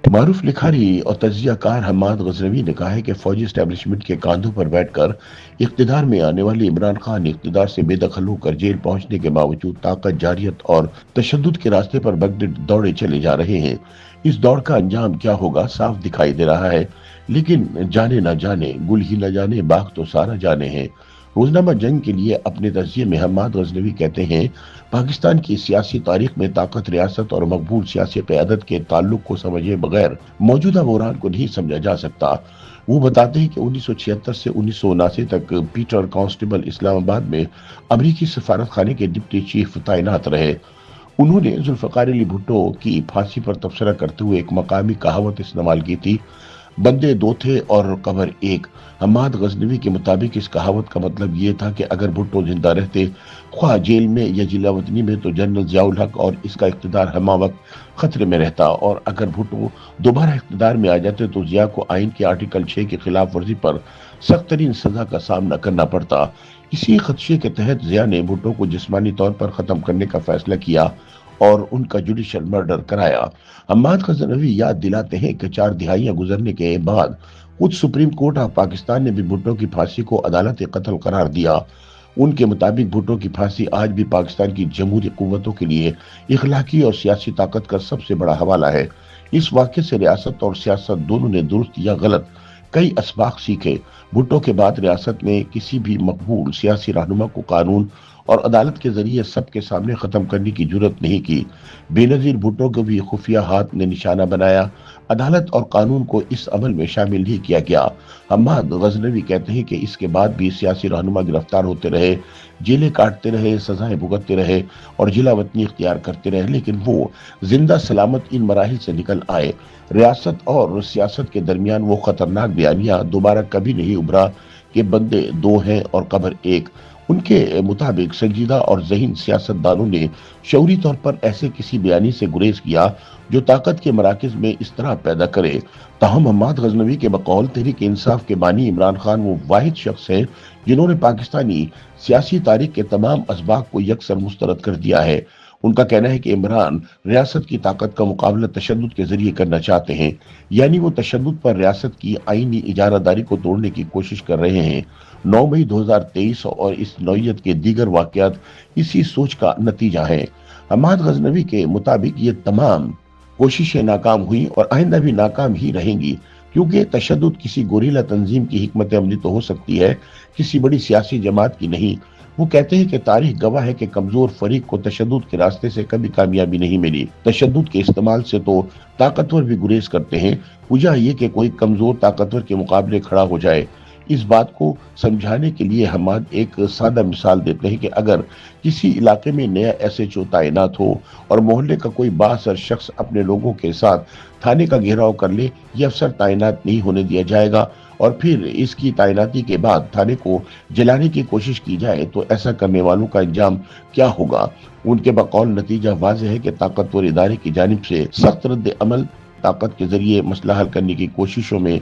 معروف لکھاری اور تجزیہ کار حماد غزنوی نے کہا ہے کہ فوجی اسٹیبلشمنٹ کے کاندھوں پر بیٹھ کر اقتدار میں آنے والے عمران خان اقتدار سے بے دخل ہو کر جیل پہنچنے کے باوجود طاقت، جارحیت اور تشدد کے راستے پر بگڑے دوڑے چلے جا رہے ہیں۔ اس دوڑ کا انجام کیا ہوگا صاف دکھائی دے رہا ہے، لیکن جانے نہ جانے، گل ہی نہ جانے، باغ تو سارا جانے ہیں۔ روزنامہ جنگ کے لیے اپنے تجزیے میں حماد غزنوی کہتے ہیں، پاکستان کی سیاسی تاریخ میں طاقت، ریاست اور مقبول سیاسی قیادت کے تعلق کو سمجھے بغیر موجودہ بحران کو نہیں سمجھا جا سکتا۔ وہ بتاتے ہیں کہ 1976 سے 1979 تک پیٹر کانسٹیبل اسلام آباد میں امریکی سفارت خانے کے ڈپٹی چیف تعینات رہے۔ انہوں نے ذوالفقار علی بھٹو کی پھانسی پر تبصرہ کرتے ہوئے ایک مقامی کہاوت استعمال کی تھی، بندے دو تھے اور قبر ایک۔ حماد غزنوی کے مطابق اس کہاوت کا مطلب یہ تھا کہ اگر بھٹو زندہ رہتے، خواہ جیل میں یا ضلع وطنی میں، تو جنرل ضیاء الحق اور اس کا اقتدار ہمہ وقت خطرے میں رہتا، اور اگر بھٹو دوبارہ اقتدار میں آ جاتے تو ضیاء کو آئین کے آرٹیکل 6 کی خلاف ورزی پر سخت ترین سزا کا سامنا کرنا پڑتا۔ اسی خدشے کے تحت ضیاء نے بھٹو کو جسمانی طور پر ختم کرنے کا فیصلہ کیا اور ان کا جوڈیشل مرڈر کرایا۔ حماد غزنوی یاد دلاتے ہیں کہ 4 دہائیاں گزرنے کے بعد خود سپریم کورٹ آف پاکستان نے بھی بھٹو کی پھانسی کو عدالت قتل قرار دیا۔ ان کے مطابق بھٹو کی پھانسی آج بھی پاکستان کی جمہوری قوتوں کے لیے اخلاقی اور سیاسی طاقت کا سب سے بڑا حوالہ ہے۔ اس واقعے سے ریاست اور سیاست دونوں نے درست یا غلط کئی اسباق سیکھے۔ بھٹو کے بعد ریاست میں کسی بھی مقبول سیاسی رہنما کو قانون اور عدالت کے ذریعے سب کے سامنے ختم کرنے کی جرت نہیں کی۔ بے نظیر بھٹو کو بھی خفیہ ہاتھ نے نشانہ بنایا، عدالت اور قانون کو اس عمل میں شامل نہیں کیا گیا۔ حماد غزنوی کہتے ہیں کہ اس کے بعد بھی سیاسی رہنما گرفتار ہوتے رہے، جیلیں کاٹتے رہے، سزائیں بھگتتے رہے اور جلا وطنی اختیار کرتے رہے، لیکن وہ زندہ سلامت ان مراحل سے نکل آئے۔ ریاست اور سیاست کے درمیان وہ خطرناک بیانیہ دوبارہ کبھی نہیں ابھرا کہ بندے دو ہیں اور قبر ایک۔ ان کے مطابق سنجیدہ اور ذہین سیاستدانوں نے شعوری طور پر ایسے کسی بیانی سے گریز کیا جو طاقت کے مراکز میں اضطراب پیدا کرے۔ تاہم حماد غزنوی کے بقول تحریک انصاف کے بانی عمران خان وہ واحد شخص ہیں جنہوں نے پاکستانی سیاسی تاریخ کے تمام اسباق کو یکسر مسترد کر دیا ہے۔ ان کا کہنا ہے کہ عمران ریاست کی طاقت کا مقابلہ تشدد کے ذریعے کرنا چاہتے ہیں، یعنی وہ تشدد پر ریاست کی آئینی اجارہ داری کو توڑنے کی کوشش کر رہے ہیں۔ 9 مئی 2023 اور اس نوعیت کے دیگر واقعات اسی سوچ کا نتیجہ ہیں۔ حماد غزنوی کے مطابق یہ تمام کوششیں ناکام ہوئیں اور آئندہ بھی ناکام ہی رہیں گی، کیونکہ تشدد کسی گوریلا تنظیم کی حکمت عملی تو ہو سکتی ہے، کسی بڑی سیاسی جماعت کی نہیں۔ وہ کہتے ہیں کہ تاریخ گواہ ہے کہ کمزور فریق کو تشدد کے راستے سے کبھی کامیابی نہیں ملی۔ تشدد کے استعمال سے تو طاقتور بھی گریز کرتے ہیں، وجہ یہ کہ کوئی کمزور طاقتور کے مقابلے کھڑا ہو جائے۔ اس بات کو سمجھانے کے لیے حماد ایک سادہ مثال دیتے ہیں کہ اگر کسی علاقے میں نیا ایس ایچ او تعینات ہو اور محلے کا کوئی بااثر شخص اپنے لوگوں کے ساتھ تھانے کا گھیراؤ کر لے، یہ افسر تعینات نہیں ہونے دیا جائے گا، اور پھر اس کی تعیناتی کے بعد تھانے کو جلانے کی کوشش کی جائے تو ایسا کرنے والوں کا انجام کیا ہوگا؟ ان کے بقول نتیجہ واضح ہے کہ طاقتور ادارے کی جانب سے سخت رد عمل، طاقت کے ذریعے مسئلہ حل کرنے کی کوششوں میں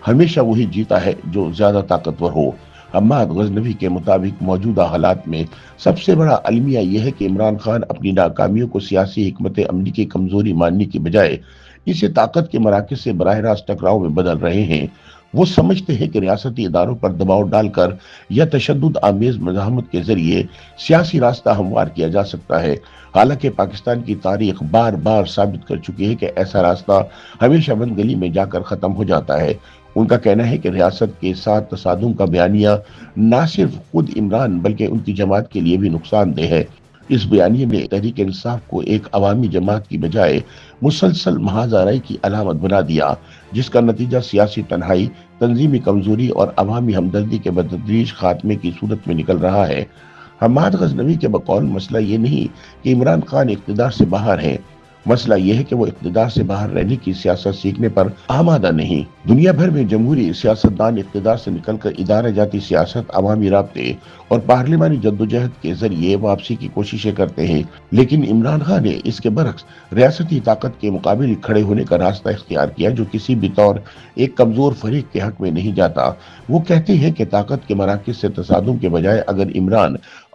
ہمیشہ وہی جیتا ہے جو زیادہ طاقتور ہو۔ حماد غزنوی کے مطابق موجودہ حالات میں سب سے بڑا المیہ یہ ہے کہ عمران خان اپنی ناکامیوں کو سیاسی حکمت عملی کی کمزوری ماننے کی بجائے اسے طاقت کے مراکز سے براہ راست ٹکراؤ میں بدل رہے ہیں۔ وہ سمجھتے ہیں کہ ریاستی اداروں پر دباؤ ڈال کر یا تشدد آمیز مزاحمت کے ذریعے سیاسی راستہ ہموار کیا جا سکتا ہے، حالانکہ پاکستان کی تاریخ بار بار ثابت کر چکی ہے کہ ایسا راستہ ہمیشہ بند گلی میں جا کر ختم ہو جاتا ہے۔ ان کا کہنا ہے کہ ریاست کے ساتھ تصادم کا بیانیہ نہ صرف خود عمران بلکہ ان کی جماعت کے لیے بھی نقصان دہ ہے۔ اس بیانیے نے تحریک انصاف کو ایک عوامی جماعت کی بجائے مسلسل محاذ آرائی کی علامت بنا دیا، جس کا نتیجہ سیاسی تنہائی، تنظیمی کمزوری اور عوامی ہمدردی کے بتدریج خاتمے کی صورت میں نکل رہا ہے۔ حماد غزنوی کے بقول مسئلہ یہ نہیں کہ عمران خان اقتدار سے باہر ہیں، مسئلہ یہ ہے کہ وہ اقتدار سے باہر رہنے کی سیاست سیکھنے پر آمادہ نہیں۔ دنیا بھر میں جمہوری سیاستدان اقتدار سے نکل کر ادارہ جاتی سیاست، عوامی رابطے اور پارلیمانی جدوجہد کے ذریعے واپسی کی کوششیں کرتے ہیں، لیکن عمران خان نے اس کے برعکس ریاستی طاقت کے مقابل کھڑے ہونے کا راستہ اختیار کیا، جو کسی بھی طور ایک کمزور فریق کے حق میں نہیں جاتا۔ وہ کہتے ہیں کہ طاقت کے مراکز سے تصادم کے بجائے اگر عمران